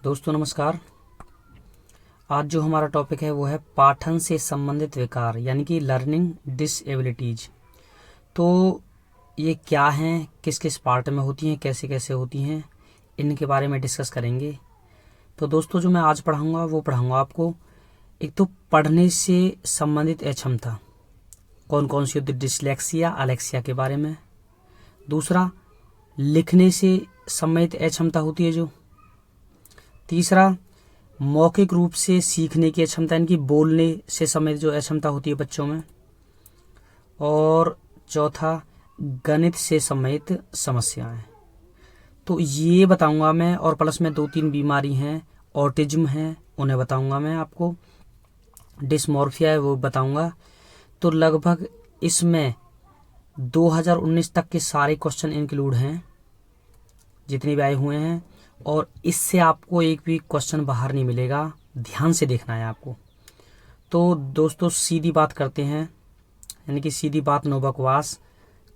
दोस्तों नमस्कार। आज जो हमारा टॉपिक है वो है पाठन से संबंधित विकार यानी कि लर्निंग डिसेबिलिटीज। तो ये क्या हैं, किस किस पार्ट में होती हैं, कैसे कैसे होती हैं, इनके बारे में डिस्कस करेंगे। तो दोस्तों जो मैं आज पढ़ाऊँगा वो पढ़ाऊँगा आपको एक तो पढ़ने से संबंधित अक्षमता कौन कौन सी होती है, डिसलेक्सिया अलेक्सिया के बारे में। दूसरा लिखने से संबंधित अक्षमता होती है जो। तीसरा मौखिक रूप से सीखने की क्षमता यानी कि बोलने से संबंधित जो अक्षमता होती है बच्चों में। और चौथा गणित से संबंधित समस्याएं। तो ये बताऊंगा मैं, और प्लस में 2-3 बीमारी हैं, ऑटिज्म है उन्हें बताऊंगा मैं आपको, डिस्मॉर्फिया है वो बताऊंगा। तो लगभग इसमें 2019 तक के सारे क्वेश्चन इंक्लूड हैं जितने भी आए हुए हैं, और इससे आपको एक भी क्वेश्चन बाहर नहीं मिलेगा, ध्यान से देखना है आपको। तो दोस्तों सीधी बात करते हैं, यानी कि सीधी बात नो बकवास।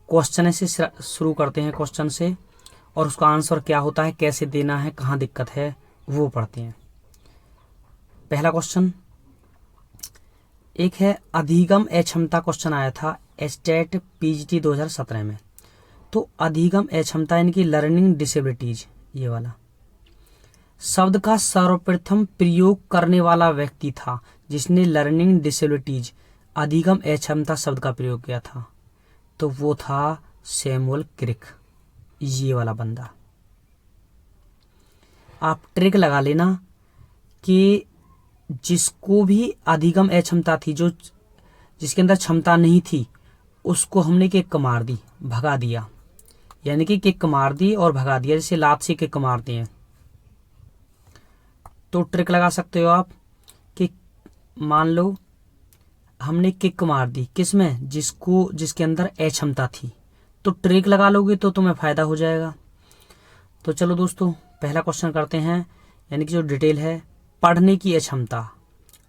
क्वेश्चन से शुरू करते हैं, क्वेश्चन से, और उसका आंसर क्या होता है, कैसे देना है, कहाँ दिक्कत है वो पढ़ते हैं। पहला क्वेश्चन एक है अधिगम अक्षमता, क्वेश्चन आया था स्टेट पीजीटी 2017 में। तो अधिगम अक्षमता यानी कि लर्निंग डिसेबिलिटीज, ये वाला शब्द का सर्वप्रथम प्रयोग करने वाला व्यक्ति था जिसने लर्निंग डिसेबिलिटीज अधिगम अक्षमता शब्द का प्रयोग किया था। तो वो था सैमुअल क्रिक, ये वाला बंदा। आप ट्रिक लगा लेना कि जिसको भी अधिगम अक्षमता थी, जो जिसके अंदर क्षमता नहीं थी, उसको हमने किक मार दी, भगा दिया, यानी कि किक मार दी और भगा दिया, जैसे लात से किक मारते हैं। तो ट्रिक लगा सकते हो आप कि मान लो हमने किक मार दी किसमें, जिसके अंदर अक्षमता थी। तो ट्रिक लगा लोगे तो तुम्हें फायदा हो जाएगा। तो चलो दोस्तों पहला क्वेश्चन करते हैं, यानी कि जो डिटेल है पढ़ने की अक्षमता।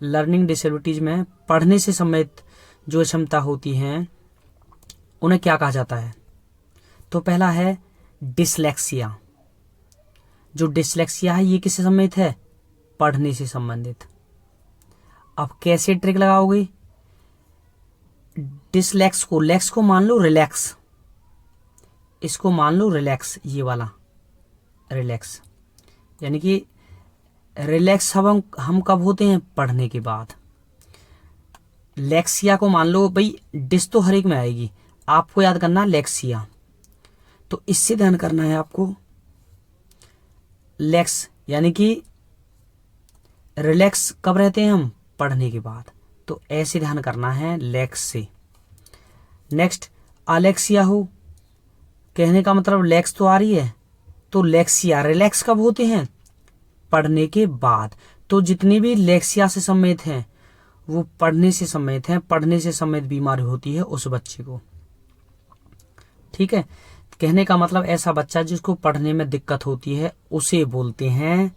लर्निंग डिसेबिलिटीज में पढ़ने से संबंधित जो अक्षमता होती हैं उन्हें क्या कहा जाता है। तो पहला है डिसलेक्सिया। जो डिसलेक्सिया है ये किससे संबंधित है, पढ़ने से संबंधित। अब कैसे ट्रिक लगाओगे, डिसलेक्स को, लेक्स को मान लो रिलैक्स, इसको मान लो रिलैक्स, ये वाला रिलैक्स, यानी कि रिलैक्स हम कब होते हैं, पढ़ने के बाद। लेक्सिया को मान लो, भाई डिस तो हर एक में आएगी, आपको याद करना लेक्सिया। तो इससे ध्यान करना है आपको, लेक्स यानी कि रिलैक्स कब रहते हैं हम, पढ़ने के बाद। तो ऐसे ध्यान करना है लेक्स से। नेक्स्ट अलेक्सिया हो, कहने का मतलब लेक्स तो आ रही है, तो लेक्सिया रिलैक्स कब होते हैं, पढ़ने के बाद। तो जितनी भी लेक्सिया से संबंधित हैं वो पढ़ने से संबंधित हैं, पढ़ने से संबंधित बीमारी होती है उस बच्चे को। ठीक है, कहने का मतलब ऐसा बच्चा जिसको पढ़ने में दिक्कत होती है उसे बोलते हैं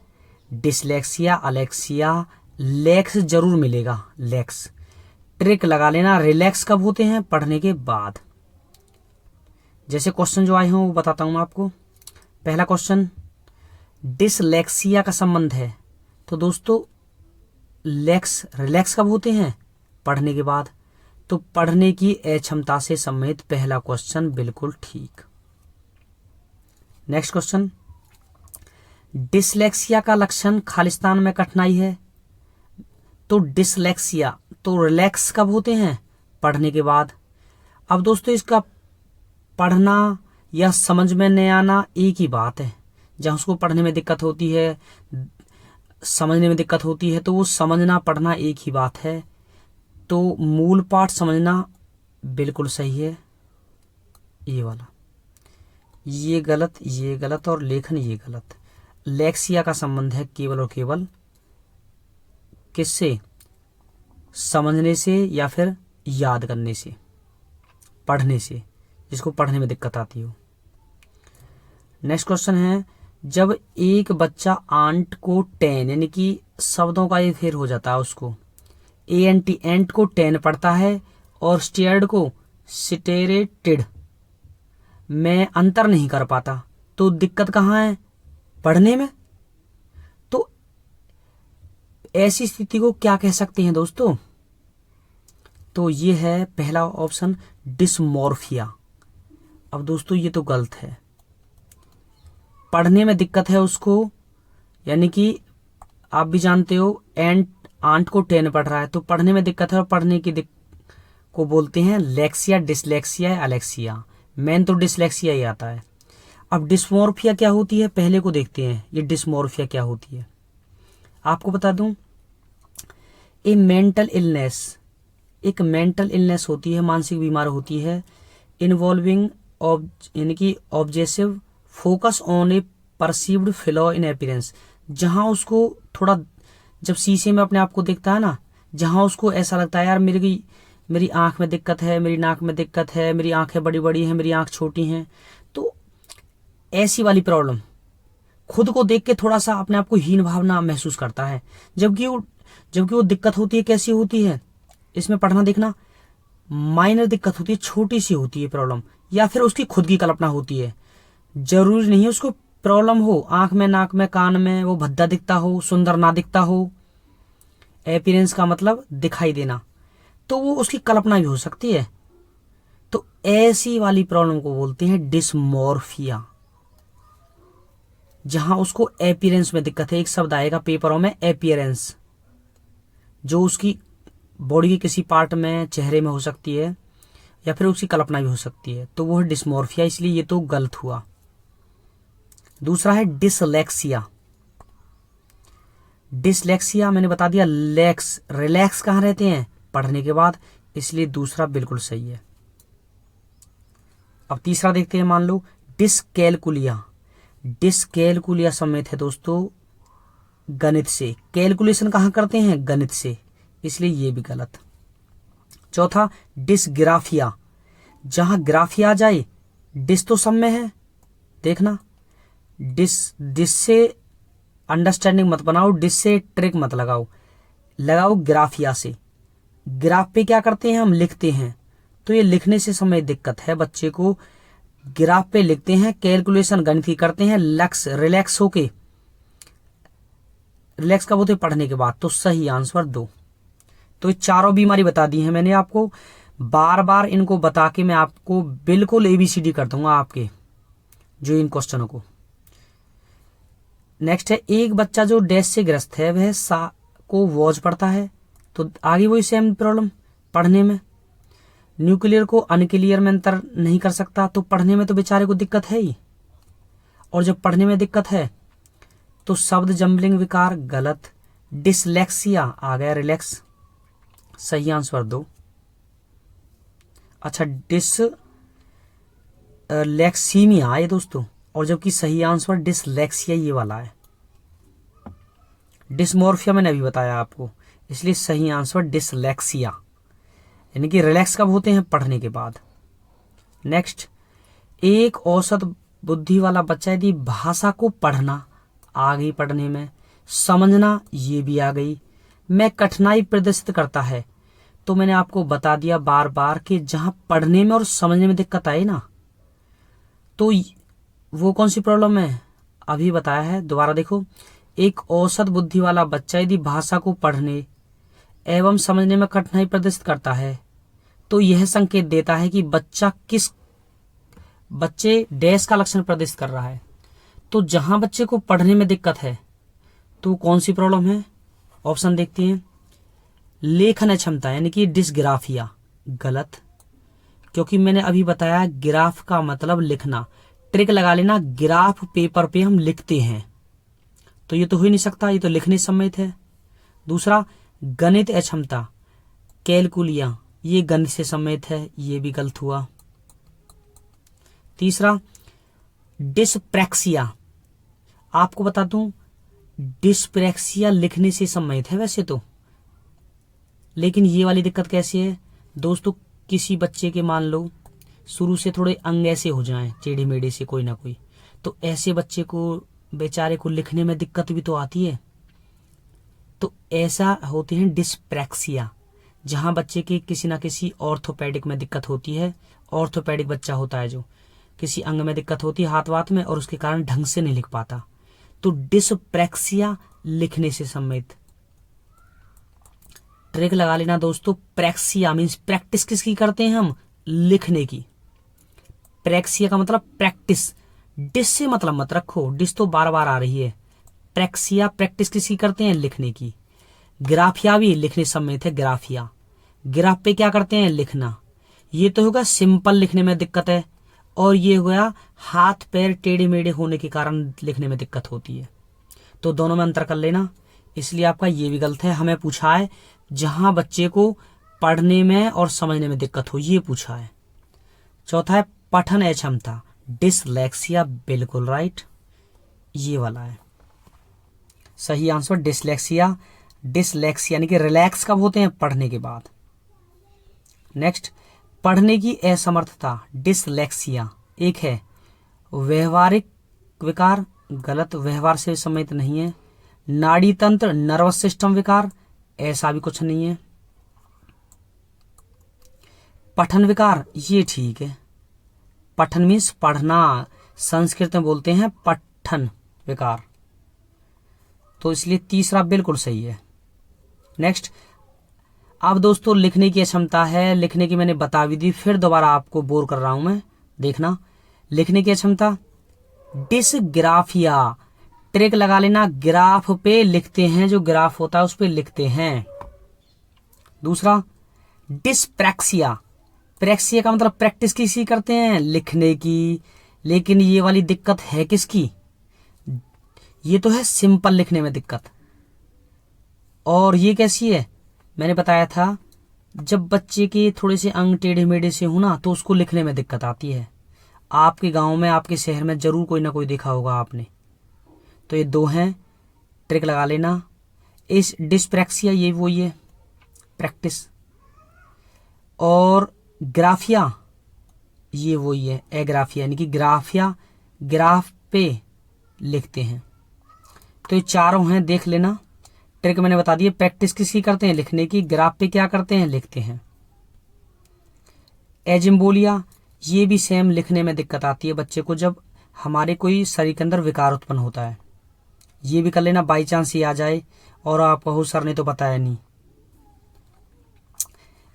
डिसलेक्सिया, अलेक्सिया। लेक्स जरूर मिलेगा, लेक्स। ट्रिक लगा लेना, रिलैक्स कब होते हैं, पढ़ने के बाद। जैसे क्वेश्चन जो आए हैं वो बताता हूं मैं आपको। पहला क्वेश्चन डिसलेक्सिया का संबंध है। तो दोस्तों रिलैक्स कब होते हैं, पढ़ने के बाद। तो पढ़ने की अक्षमता से संबंधित पहला क्वेश्चन बिल्कुल ठीक। नेक्स्ट क्वेश्चन डिसलेक्सिया का लक्षण खालिस्तान में कठिनाई है। तो डिसलेक्सिया, तो रिलैक्स कब होते हैं, पढ़ने के बाद। अब दोस्तों इसका पढ़ना या समझ में नहीं आना एक ही बात है। जहां उसको पढ़ने में दिक्कत होती है, समझने में दिक्कत होती है, तो वो समझना पढ़ना एक ही बात है। तो मूल पाठ समझना बिल्कुल सही है, ये वाला। ये गलत और लेखन ये गलत। लेक्सिया का संबंध है केवल और केवल किससे, समझने से या फिर याद करने से, पढ़ने से, जिसको पढ़ने में दिक्कत आती हो। नेक्स्ट क्वेश्चन है जब एक बच्चा आंट को टेन, यानी कि शब्दों का ये फेर हो जाता है, उसको एंटी, एंट को टेन पढ़ता है और स्टेयर्ड को स्टेरेटेड में अंतर नहीं कर पाता, तो दिक्कत कहाँ है, पढ़ने में। तो ऐसी स्थिति को क्या कह सकते हैं दोस्तों? तो ये है पहला ऑप्शन, डिसमॉर्फिया। अब दोस्तों ये तो गलत है। पढ़ने में दिक्कत है उसको, यानी कि आप भी जानते हो आंट को 10 पढ़ रहा है तो पढ़ने में दिक्कत है, और पढ़ने की को बोलते हैं लेक्सिया, डिसलेक्सिया या एलेक्सिया। मेन तो डिसलेक्सिया ही आता है। अब डिस्मॉर्फिया क्या होती है पहले को देखते हैं। ये डिस्मॉर्फिया क्या होती है आपको बता दूं, एक मेंटल इलनेस होती है, मानसिक बीमार होती है, इन्वॉल्विंग यानी कि obsessive focus on a perceived flaw in appearance. जहां उसको थोड़ा, जब शीशे में अपने आप को देखता है ना, जहां उसको ऐसा लगता है यार मेरी आंख में दिक्कत है, मेरी नाक में दिक्कत है, मेरी आंखें बड़ी बड़ी हैं, मेरी आंख छोटी हैं, तो ऐसी वाली प्रॉब्लम, खुद को देख के थोड़ा सा अपने आप को हीन भावना महसूस करता है। जबकि वो दिक्कत होती है, कैसी होती है इसमें पढ़ना देखना, माइनर दिक्कत होती है, छोटी सी होती है प्रॉब्लम, या फिर उसकी खुद की कल्पना होती है। जरूरी नहीं है उसको प्रॉब्लम हो, आंख में, नाक में, कान में, वो भद्दा दिखता हो, सुंदर ना दिखता हो। अपीयरेंस का मतलब दिखाई देना, तो वो उसकी कल्पना भी हो सकती है। तो ऐसी वाली प्रॉब्लम को बोलते हैं डिसमॉर्फिया, जहां उसको अपीयरेंस में दिक्कत है। एक शब्द आएगा पेपरों में, अपीयरेंस, जो उसकी बॉडी के किसी पार्ट में, चेहरे में हो सकती है, या फिर उसकी कल्पना भी हो सकती है, तो वो है डिसमॉर्फिया। इसलिए ये तो गलत हुआ। दूसरा है डिसलेक्सिया। डिसलेक्सिया मैंने बता दिया, रिलैक्स कहां रहते हैं? पढ़ने के बाद, इसलिए दूसरा बिल्कुल सही है। अब तीसरा देखते हैं, मान लो डिसकैलकुलिया। डिसकैलकुलिया समेत है दोस्तों गणित से। कैलकुलेशन कहां करते हैं? गणित से, इसलिए ये भी गलत। चौथा डिसग्राफिया, जहां ग्राफिया आ जाए, डिस तो सब में है, देखना, डिस से अंडरस्टैंडिंग मत बनाओ, डिस से ट्रिक मत लगाओ ग्राफिया से। ग्राफ पे क्या करते हैं हम? लिखते हैं, तो ये लिखने से समय दिक्कत है बच्चे को, ग्राफ पे लिखते हैं, कैलकुलेशन गणित की करते हैं, रिलैक्स होके, रिलैक्स कब होते? पढ़ने के बाद। तो सही आंसर 2। तो ये चारों बीमारी बता दी है मैंने आपको। बार बार इनको बता के मैं आपको बिल्कुल ABCD कर दूंगा आपके जो इन क्वेश्चनों को। नेक्स्ट है, एक बच्चा जो डैश से ग्रस्त है वह सा को वॉच पढ़ता है, तो आगे वही सेम प्रॉब्लम पढ़ने में। न्यूक्लियर को अनक्लियर में अंतर नहीं कर सकता, तो पढ़ने में तो बेचारे को दिक्कत है ही, और जब पढ़ने में दिक्कत है तो शब्द जम्बलिंग विकार, गलत। डिसलेक्सिया आ गया, रिलैक्स, सही आंसर 2। अच्छा, डिसलेक्सीमिया है दोस्तों, और जबकि सही आंसर डिसलेक्सिया ये वाला है। डिसमॉर्फिया मैंने अभी बताया आपको, इसलिए सही आंसर डिसलेक्सिया, यानी कि रिलैक्स कब होते हैं? पढ़ने के बाद। नेक्स्ट, एक औसत बुद्धि वाला बच्चा यदि भाषा को पढ़ना आ गई, पढ़ने में समझना ये भी आ गई, में कठिनाई प्रदर्शित करता है, तो मैंने आपको बता दिया बार बार कि जहां पढ़ने में और समझने में दिक्कत आए ना, तो वो कौन सी प्रॉब्लम है? अभी बताया है, दोबारा देखो। एक औसत बुद्धि वाला बच्चा यदि भाषा को पढ़ने एवं समझने में कठिनाई प्रदर्शित करता है, तो यह संकेत देता है कि बच्चे डैश का लक्षण प्रदर्शित कर रहा है। तो जहां बच्चे को पढ़ने में दिक्कत है, तो कौन सी प्रॉब्लम है? ऑप्शन देखते हैं। लेखन क्षमता, यानी कि डिसग्राफिया, गलत, क्योंकि मैंने अभी बताया ग्राफ का मतलब लिखना, ट्रिक लगा लेना, ग्राफ पेपर पे हम लिखते हैं, तो ये तो हो ही नहीं सकता, ये तो लिखने समेत है। दूसरा, गणित अक्षमता, कैलकुलिया, ये गणित से समेत है, ये भी गलत हुआ। तीसरा, डिसप्रैक्सिया, आपको बता दूं डिसप्रैक्सिया लिखने से सम्मिलित है वैसे तो, लेकिन ये वाली दिक्कत कैसी है दोस्तों? किसी बच्चे के मान लो शुरू से थोड़े अंग ऐसे हो जाएं, टेढ़े मेढ़े से कोई ना कोई, तो ऐसे बच्चे को, बेचारे को लिखने में दिक्कत भी तो आती है, तो ऐसा होते हैं डिसप्रैक्सिया, जहां बच्चे के किसी ना किसी ऑर्थोपेडिक में दिक्कत होती है। ऑर्थोपेडिक बच्चा होता है जो किसी अंग में दिक्कत होती है, हाथ वाथ में, और उसके कारण ढंग से नहीं लिख पाता, तो डिसप्रैक्सिया लिखने से सम्मिलित ट्रिक लगा लेना दोस्तों। प्रेक्सिया मीन्स प्रैक्टिस किसकी करते हैं हम? लिखने की। प्रेक्सिया का मतलब प्रैक्टिस। डिस से मतलब मत रखो, डिस तो बार बार आ रही है। प्रेक्सिया प्रैक्टिस किसकी करते हैं? लिखने की। ग्राफिया भी लिखने समेत है, ग्राफिया। ग्राफ पे क्या करते हैं? लिखना। ये तो होगा सिंपल लिखने में दिक्कत है, और ये हो गया हाथ पैर टेढ़े मेढ़े होने के कारण लिखने में दिक्कत होती है। तो दोनों में अंतर कर लेना। इसलिए आपका ये भी गलत है। हमें पूछा है जहां बच्चे को पढ़ने में और समझने में दिक्कत हो, ये पूछा है। चौथा है पठन अक्षमता, डिसलेक्सिया। बिल्कुल राइट, ये वाला है सही आंसर, डिसलेक्सिया। डिसलेक्सिया यानी कि रिलैक्स कब होते हैं? पढ़ने के बाद। नेक्स्ट, पढ़ने की असमर्थता, डिसलेक्सिया। एक है व्यवहारिक विकार, गलत, व्यवहार से संबंधित नहीं है। नाड़ी तंत्र, नर्वस सिस्टम विकार, ऐसा भी कुछ नहीं है। पठन विकार, ये ठीक है। पठन मीन्स पढ़ना, संस्कृत में बोलते हैं पठन विकार, तो इसलिए तीसरा बिल्कुल सही है। नेक्स्ट, अब दोस्तों लिखने की क्षमता है। लिखने की मैंने बता भी दी, फिर दोबारा आपको बोर कर रहा हूं मैं, देखना। लिखने की क्षमता, डिसग्राफिया। ट्रिक लगा लेना, ग्राफ पे लिखते हैं, जो ग्राफ होता है उस पे लिखते हैं। दूसरा, डिसप्रैक्सिया। प्रैक्सिया का मतलब प्रैक्टिस किसी करते हैं? लिखने की। लेकिन ये वाली दिक्कत है किसकी? ये तो है सिंपल लिखने में दिक्कत। और ये कैसी है? मैंने बताया था जब बच्चे के थोड़े से अंग टेढ़े मेढ़े से हो ना, तो उसको लिखने में दिक्कत आती है। आपके गांव में, आपके शहर में जरूर कोई ना कोई देखा होगा आपने। तो ये दो हैं, ट्रिक लगा लेना। इस डिसप्रैक्सिया ये वही है, प्रैक्टिस। और ग्राफिया ये वही है, एग्राफिया, यानी कि ग्राफिया ग्राफ पे लिखते हैं। तो ये चारों हैं, देख लेना। ट्रिक मैंने बता दी, प्रैक्टिस किसकी करते हैं? लिखने की। ग्राफ पे क्या करते हैं? लिखते हैं। एजिम्बोलिया, ये भी सेम, लिखने में दिक्कत आती है बच्चे को जब हमारे कोई शरीर के अंदर विकार उत्पन्न होता है। ये भी कर लेना, बाई चांस ये आ जाए और आप कहो सर ने तो बताया नहीं।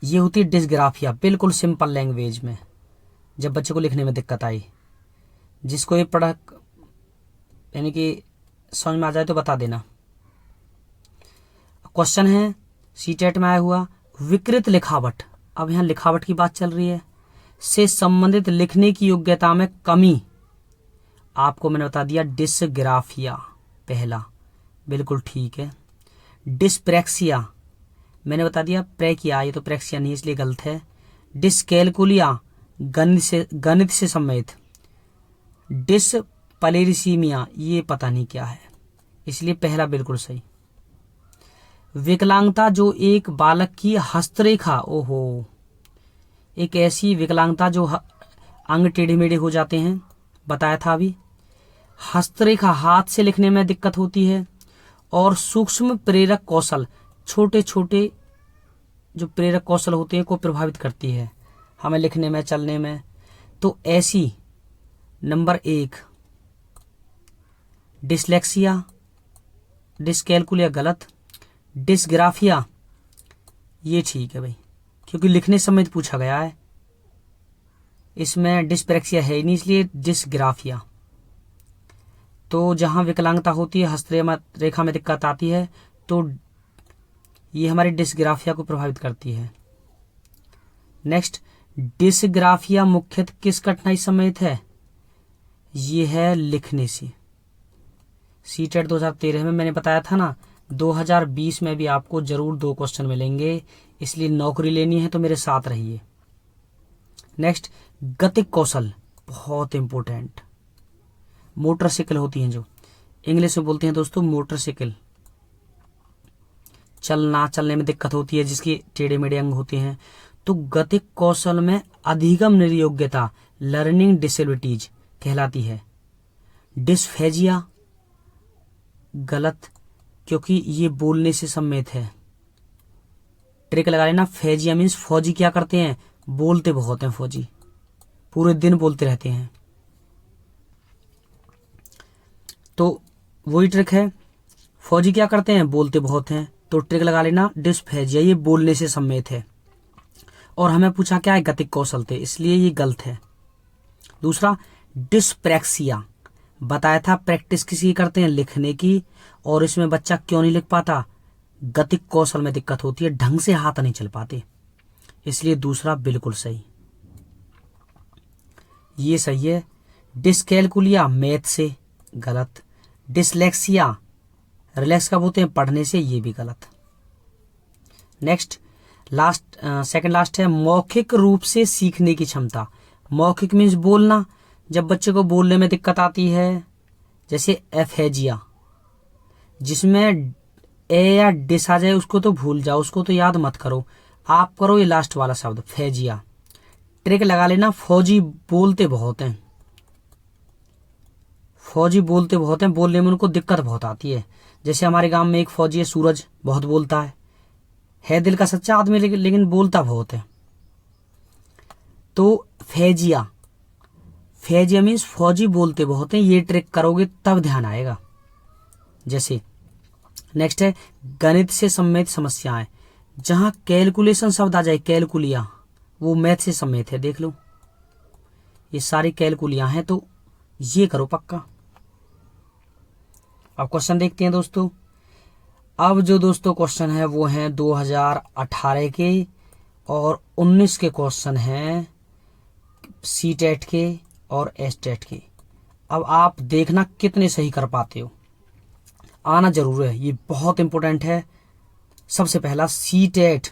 ये होती है डिसग्राफिया, बिल्कुल सिंपल लैंग्वेज में, जब बच्चे को लिखने में दिक्कत आई। जिसको ये पढ़ा यानी कि समझ में आ जाए तो बता देना। क्वेश्चन है सीटेट में आया हुआ, विकृत लिखावट। अब यहां लिखावट की बात चल रही है, से संबंधित लिखने की योग्यता में कमी। आपको मैंने बता दिया डिसग्राफिया पहला, बिल्कुल ठीक है। डिसप्रैक्सिया मैंने बता दिया, प्रैकिया, ये तो प्रैक्सिया नहीं इसलिए गलत है। डिसकैलकुलिया, गणित से संबंधित। डिसप्लेरिसीमिया, ये पता नहीं क्या है, इसलिए पहला बिल्कुल सही। विकलांगता, जो एक बालक की हस्तरेखा, ओहो, एक ऐसी विकलांगता जो अंग टेढ़े मेढ़े हो जाते हैं, बताया था अभी। हस्तरेखा, हाथ से लिखने में दिक्कत होती है। और सूक्ष्म प्रेरक कौशल, छोटे छोटे जो प्रेरक कौशल होते हैं को प्रभावित करती है हमें लिखने में, चलने में। तो ऐसी नंबर 1 डिसलेक्सिया, डिसकैलकुलिया गलत, डिसग्राफिया ये ठीक है भाई, क्योंकि लिखने समय पूछा गया है, इसमें डिसप्रैक्सिया है ही नहीं, इसलिए डिसग्राफिया। तो जहां विकलांगता होती है, हस्तरेखा में दिक्कत आती है, तो ये हमारी डिसग्राफिया को प्रभावित करती है। नेक्स्ट, डिसग्राफिया मुख्यतः किस कठिनाई समेत है? ये है लिखने से। सीटेट 2013 में मैंने बताया था ना, 2020 में भी आपको जरूर 2 क्वेश्चन मिलेंगे, इसलिए नौकरी लेनी है तो मेरे साथ रहिए। नेक्स्ट, गतिक कौशल बहुत इंपॉर्टेंट। मोटरसाइकिल होती हैं जो, इंग्लिश में बोलते हैं दोस्तों मोटरसाइकिल। चलने में दिक्कत होती है, जिसके टेढ़े मेढ़े अंग होते हैं। तो गतिक कौशल में अधिगम निर्योग्यता, लर्निंग डिसेबिलिटीज कहलाती है। डिस्फेजिया गलत, क्योंकि ये बोलने से सम्मिलित है। ट्रिक लगा लेना, फेजिया मीन्स फौजी क्या करते हैं? बोलते बहुत हैं फौजी, पूरे दिन बोलते रहते हैं। तो वही ट्रिक है, फौजी क्या करते हैं? बोलते बहुत हैं। तो ट्रिक लगा लेना, डिस्फेजिया ये बोलने से सम्मिलित है, और हमें पूछा क्या है, गतिक कौशल थे, इसलिए ये गलत है। दूसरा डिस्प्रैक्सिया, बताया था प्रैक्टिस किसी करते हैं, लिखने की, और इसमें बच्चा क्यों नहीं लिख पाता, गतिक कौशल में दिक्कत होती है, ढंग से हाथ नहीं चल पाते, इसलिए दूसरा बिल्कुल सही, ये सही है। डिस्कैलकुलिया मैथ से, गलत। डिसलेक्सिया रिलैक्स कब होते हैं, पढ़ने से, ये भी गलत। नेक्स्ट लास्ट सेकंड लास्ट है मौखिक रूप से सीखने की क्षमता। मौखिक मीन्स बोलना, जब बच्चे को बोलने में दिक्कत आती है, जैसे एफेजिया, जिसमें ए या डिस आ जाए उसको तो भूल जाओ, उसको तो याद मत करो, आप करो ये लास्ट वाला शब्द फेजिया। ट्रिक लगा लेना, फौजी बोलते बहुत हैं, फौजी बोलते बहुत हैं, बोलने में उनको दिक्कत बहुत आती है। जैसे हमारे गांव में एक फौजी है सूरज, बहुत बोलता है दिल का सच्चा आदमी, लेकिन बोलता बहुत है। तो फेजिया, फेजिया मीन्स फौजी बोलते बहुत हैं, ये ट्रिक करोगे तब ध्यान आएगा। जैसे नेक्स्ट है गणित से संबंधित समस्याएं, जहां कैलकुलेशन शब्द आ जाए, कैलकुलिया, वो मैथ से संबंधित है, देख लो ये सारी कैलकुलिया हैं, तो ये करो पक्का। अब क्वेश्चन देखते हैं दोस्तों। अब जो दोस्तों क्वेश्चन है वो हैं 2018 के और 19 के क्वेश्चन हैं, सी टेट के और एस टेट के। अब आप देखना कितने सही कर पाते हो, आना जरूर है, ये बहुत इंपॉर्टेंट है। सबसे पहला C TET,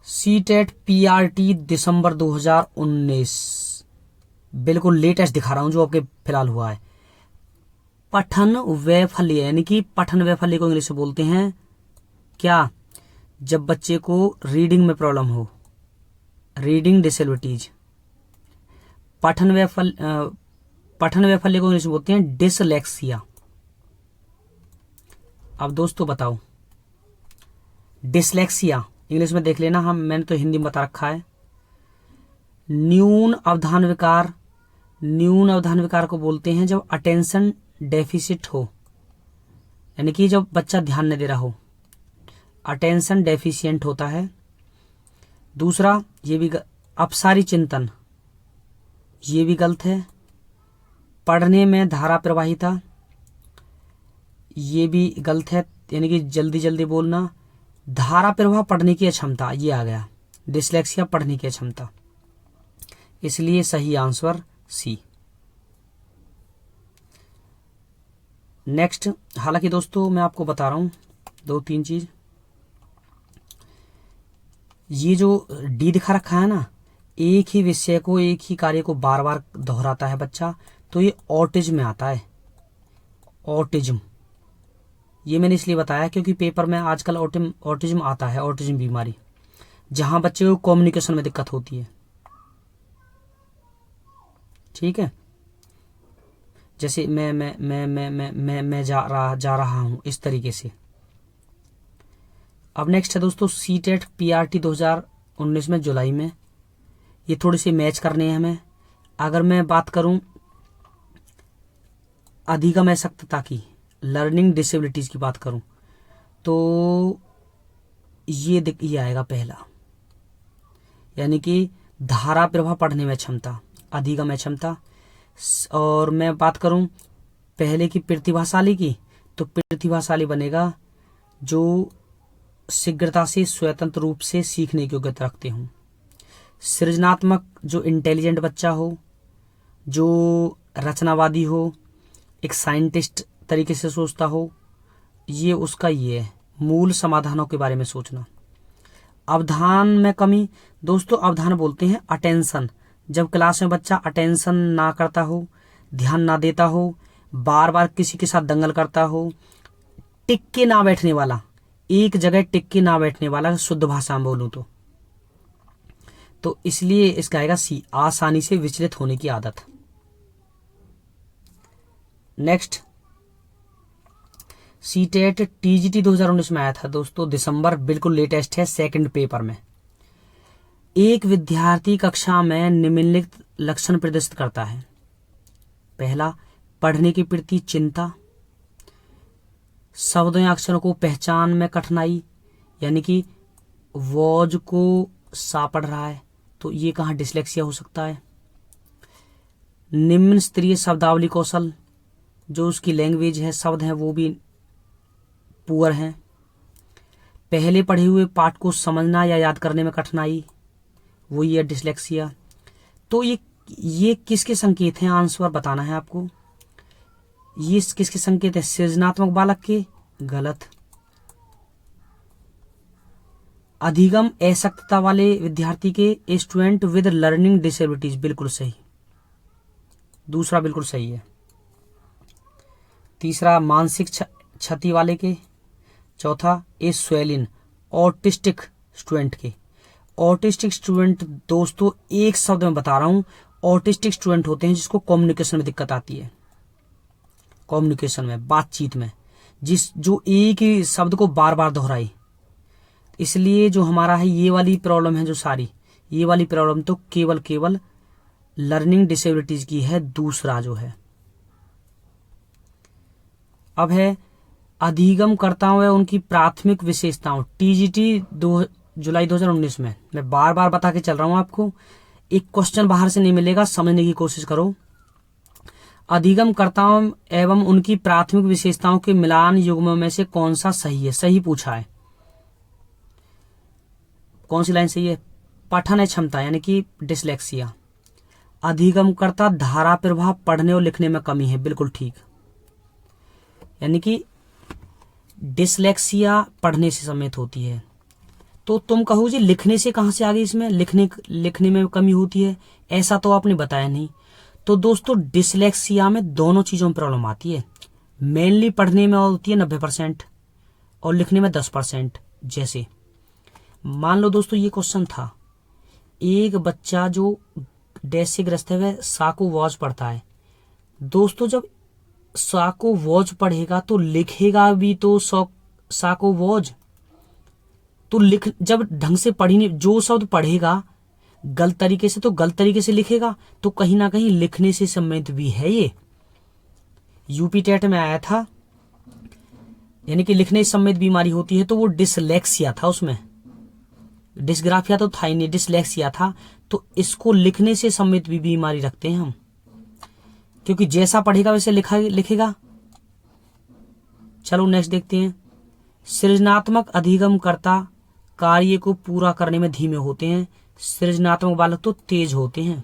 C TET PRT दिसंबर 2019, बिल्कुल लेटेस्ट दिखा रहा हूं जो आपके फिलहाल हुआ है। पठन वैफल्य, यानी कि पठन वैफल्य को इंग्लिश में बोलते हैं क्या, जब बच्चे को रीडिंग में प्रॉब्लम हो, रीडिंग डिसेबिलिटीज। पठन वैफल्य को इंग्लिश में बोलते हैं डिसलेक्सिया। अब दोस्तों बताओ, डिसलेक्सिया इंग्लिश में देख लेना, मैंने तो हिंदी में बता रखा है। न्यून अवधान विकार, न्यून अवधान विकार को बोलते हैं जब अटेंशन डेफिसिट हो, यानी कि जब बच्चा ध्यान नहीं दे रहा हो, अटेंशन डेफिशिएंट होता है। दूसरा ये भी अपसारी चिंतन, ये भी गलत है। पढ़ने में धारा प्रवाहिता, ये भी गलत है, यानी कि जल्दी जल्दी बोलना। धारा प्रवाह पढ़ने की क्षमता, ये आ गया, डिसलेक्सिया पढ़ने की क्षमता, इसलिए सही आंसर सी। नेक्स्ट, हालांकि दोस्तों मैं आपको बता रहा हूं 2-3 चीज, ये जो डी दिखा रखा है ना, एक ही विषय को, एक ही कार्य को बार बार दोहराता है बच्चा, तो ये ऑटिज्म में आता है, ऑटिज्म। ये मैंने इसलिए बताया क्योंकि पेपर में आजकल ऑटिज्म आता है, ऑटिज्म बीमारी, जहां बच्चे को कम्युनिकेशन में दिक्कत होती है, ठीक है। जैसे मैं जा रहा हूं, इस तरीके से। अब नेक्स्ट है दोस्तों सी टेट पीआरटी 2019 में जुलाई में, ये थोड़ी सी मैच करनी है हमें। अगर मैं बात करूं अधिगम अशक्तता की, लर्निंग डिसेबिलिटीज की बात करूं, तो ये आएगा पहला, यानी कि धारा प्रवाह पढ़ने में क्षमता, अधिगम क्षमता। और मैं बात करूं पहले की प्रतिभाशाली की, तो प्रतिभाशाली बनेगा जो शीघ्रता से स्वतंत्र रूप से सीखने की योग्यता रखते हों। सृजनात्मक, जो इंटेलिजेंट बच्चा हो, जो रचनावादी हो, एक साइंटिस्ट तरीके से सोचता हो, ये उसका ये है, मूल समाधानों के बारे में सोचना। अवधान में कमी, दोस्तों अवधान बोलते हैं अटेंशन, जब क्लास में बच्चा अटेंशन ना करता हो, ध्यान ना देता हो, बार बार किसी के साथ दंगल करता हो, टिक के ना बैठने वाला, एक जगह टिक के ना बैठने वाला, शुद्ध भाषा में बोलूं तो इसलिए इसका आएगा सी, आसानी से विचलित होने की आदत। नेक्स्ट, सी टेट टीजीटी 2019 में आया था दोस्तों, दिसंबर, बिल्कुल लेटेस्ट है, सेकंड पेपर में। एक विद्यार्थी कक्षा में निम्नलिखित लक्षण प्रदर्शित करता है। पहला, पढ़ने के प्रति चिंता। शब्दों या अक्षरों को पहचान में कठिनाई, यानी कि वॉज को सा पढ़ रहा है तो ये कहाँ डिसलेक्सिया हो सकता है। निम्न स्तरीय शब्दावली कौशल, जो उसकी लैंग्वेज है, शब्द हैं वो भी पुअर हैं। पहले पढ़े हुए पाठ को समझना या याद करने में कठिनाई, वो ये डिसलेक्सिया। तो ये किसके संकेत हैं, आंसर बताना है आपको। ये किसके संकेत है, सृजनात्मक बालक के, गलत। अधिगम असक्तता वाले विद्यार्थी के, स्टूडेंट विद लर्निंग डिसेबिलिटीज, बिल्कुल सही, दूसरा बिल्कुल सही है। तीसरा मानसिक क्षति वाले के। चौथा ए स्वेलिन, ऑटिस्टिक स्टूडेंट के। ऑटिस्टिक स्टूडेंट दोस्तों एक शब्द में बता रहा हूं, ऑटिस्टिक स्टूडेंट होते हैं जिसको कम्युनिकेशन में दिक्कत आती है, कम्युनिकेशन में, बातचीत में, जो एक ही शब्द को बार बार दोहराए। इसलिए जो हमारा है ये वाली प्रॉब्लम है, जो सारी ये वाली प्रॉब्लम तो केवल लर्निंग डिसेबिलिटीज की है, दूसरा जो है। अब है अधिगमकर्ताओं व उनकी प्राथमिक विशेषताओं, टीजीटी 2 जुलाई 2019 में। मैं बार बार बता के चल रहा हूं आपको, एक क्वेश्चन बाहर से नहीं मिलेगा, समझने की कोशिश करो। अधिगमकर्ताओं एवं उनकी प्राथमिक विशेषताओं के मिलान युग्मों में से कौन सा सही है, सही पूछा है। कौन सी लाइन सही है, पठन क्षमता यानी कि डिसलेक्सिया। अधिगमकर्ता धारा प्रवाह, पढ़ने और लिखने में कमी है, बिल्कुल ठीक, यानी कि डिसलेक्सिया पढ़ने से समेत होती है। तो तुम कहो जी लिखने से कहां से आ गई, इसमें लिखने में कमी होती है, ऐसा तो आपने बताया नहीं। तो दोस्तों डिसलेक्सिया में दोनों चीजों में प्रॉब्लम आती है, मेनली पढ़ने में होती है 90% और लिखने में 10%। जैसे मान लो दोस्तों ये क्वेश्चन था, एक बच्चा जो डैश से ग्रस्त है वह साको वॉज पढ़ता है। दोस्तों जब साको वॉज पढ़ेगा तो लिखेगा भी तो साको वॉज, तो जब ढंग से पढ़ी नहीं, जो शब्द पढ़ेगा गलत तरीके से तो गलत तरीके से लिखेगा, तो कहीं ना कहीं लिखने से संबंधित भी है ये। यूपी टेट में आया था, यानी कि लिखने से संबंधित बीमारी होती है, तो वो डिसलेक्सिया था, उसमें डिस्ग्राफिया तो था ही नहीं, डिसलेक्सिया था। तो इसको लिखने से संबंधित भी बीमारी रखते हैं हम, क्योंकि जैसा पढ़ेगा वैसे लिखेगा। चलो नेक्स्ट देखते हैं। सृजनात्मक अधिगमकर्ता कार्य को पूरा करने में धीमे होते हैं, सृजनात्मक बालक तो तेज होते हैं,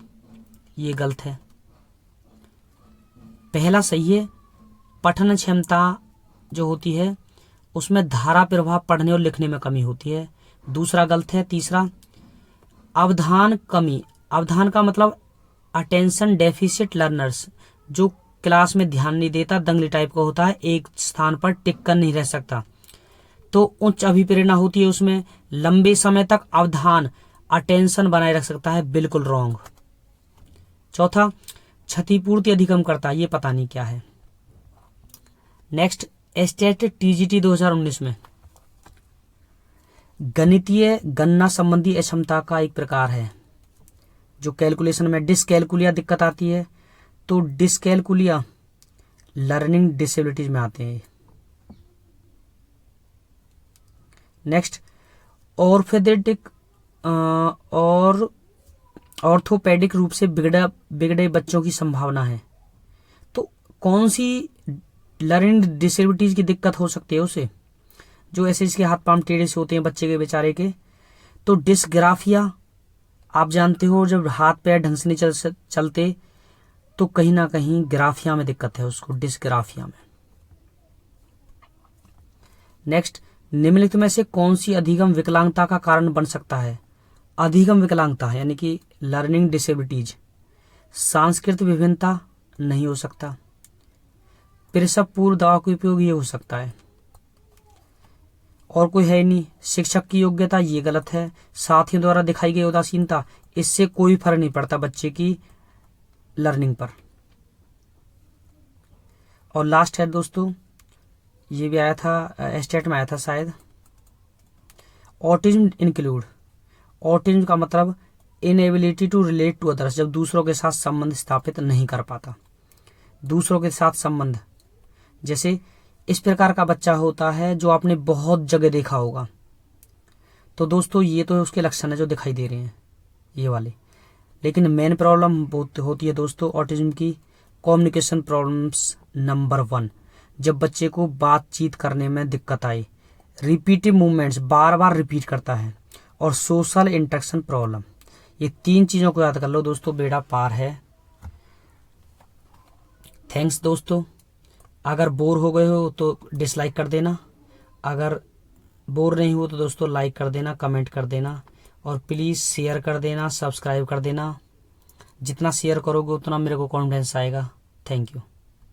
ये गलत है। पहला सही है, पठन क्षमता जो होती है उसमें धारा प्रवाह, पढ़ने और लिखने में कमी होती है, दूसरा गलत है। तीसरा अवधान कमी, अवधान का मतलब अटेंशन डेफिसिट लर्नर्स, जो क्लास में ध्यान नहीं देता, दंगली टाइप का होता है, एक स्थान पर टिक कर नहीं रह सकता, तो उच्च अभिप्रेरणा होती है उसमें, लंबे समय तक अवधान अटेंशन बनाए रख सकता है, बिल्कुल रॉन्ग। चौथा क्षतिपूर्ति अधिगमकर्ता, ये पता नहीं क्या है। नेक्स्ट एस्टेट टीजीटी 2019 में गणितीय गणना संबंधी अक्षमता का एक प्रकार है, जो कैलकुलेशन में डिसकैलकुलिया दिक्कत आती है, तो डिसकैलकुलिया लर्निंग डिसेबिलिटीज में आते हैं। नेक्स्ट ऑर्थोपेडिक और ऑर्थोपेडिक रूप से बिगड़े बच्चों की संभावना है, तो कौन सी लर्निंग डिसेबिलिटीज की दिक्कत हो सकती है उसे, जो ऐसे इसके हाथ पांव टेढ़े से होते हैं बच्चे के बेचारे के। तो डिस्ग्राफिया आप जानते हो, जब हाथ पैर ढंग से नहीं चलते तो कहीं ना कहीं ग्राफिया में दिक्कत है उसको, डिस्ग्राफिया में। नेक्स्ट निम्नलिखित में से कौन सी अधिगम विकलांगता का कारण बन सकता है। अधिगम विकलांगता यानी कि लर्निंग डिसेबिलिटीज, सांस्कृतिक विभिन्नता नहीं हो सकता, प्रसव पूर्व दवा का उपयोग ये हो सकता है, और कोई है नहीं। शिक्षक की योग्यता ये गलत है, साथियों द्वारा दिखाई गई उदासीनता, इससे कोई फर्क नहीं पड़ता बच्चे की लर्निंग पर। और लास्ट है दोस्तों, ये भी आया था एस्टेट में आया था शायद, ऑटिज्म इंक्लूड। ऑटिज्म का मतलब inability to relate to others, जब दूसरों के साथ संबंध स्थापित नहीं कर पाता, दूसरों के साथ संबंध, जैसे इस प्रकार का बच्चा होता है जो आपने बहुत जगह देखा होगा। तो दोस्तों ये तो उसके लक्षण है जो दिखाई दे रहे हैं ये वाले। लेकिन मेन प्रॉब्लम बहुत होती है दोस्तों ऑटिज्म की, कम्युनिकेशन प्रॉब्लम्स नंबर 1, जब बच्चे को बातचीत करने में दिक्कत आए, रिपीटिव मूवमेंट्स बार बार रिपीट करता है, और सोशल इंटरेक्शन प्रॉब्लम। ये 3 चीज़ों को याद कर लो दोस्तों, बेड़ा पार है। थैंक्स दोस्तों। अगर बोर हो गए हो तो डिसलाइक कर देना, अगर बोर नहीं हो तो दोस्तों लाइक कर देना, कमेंट कर देना, और प्लीज़ शेयर कर देना, सब्सक्राइब कर देना। जितना शेयर करोगे उतना मेरे को कॉन्फिडेंस आएगा। Thank you.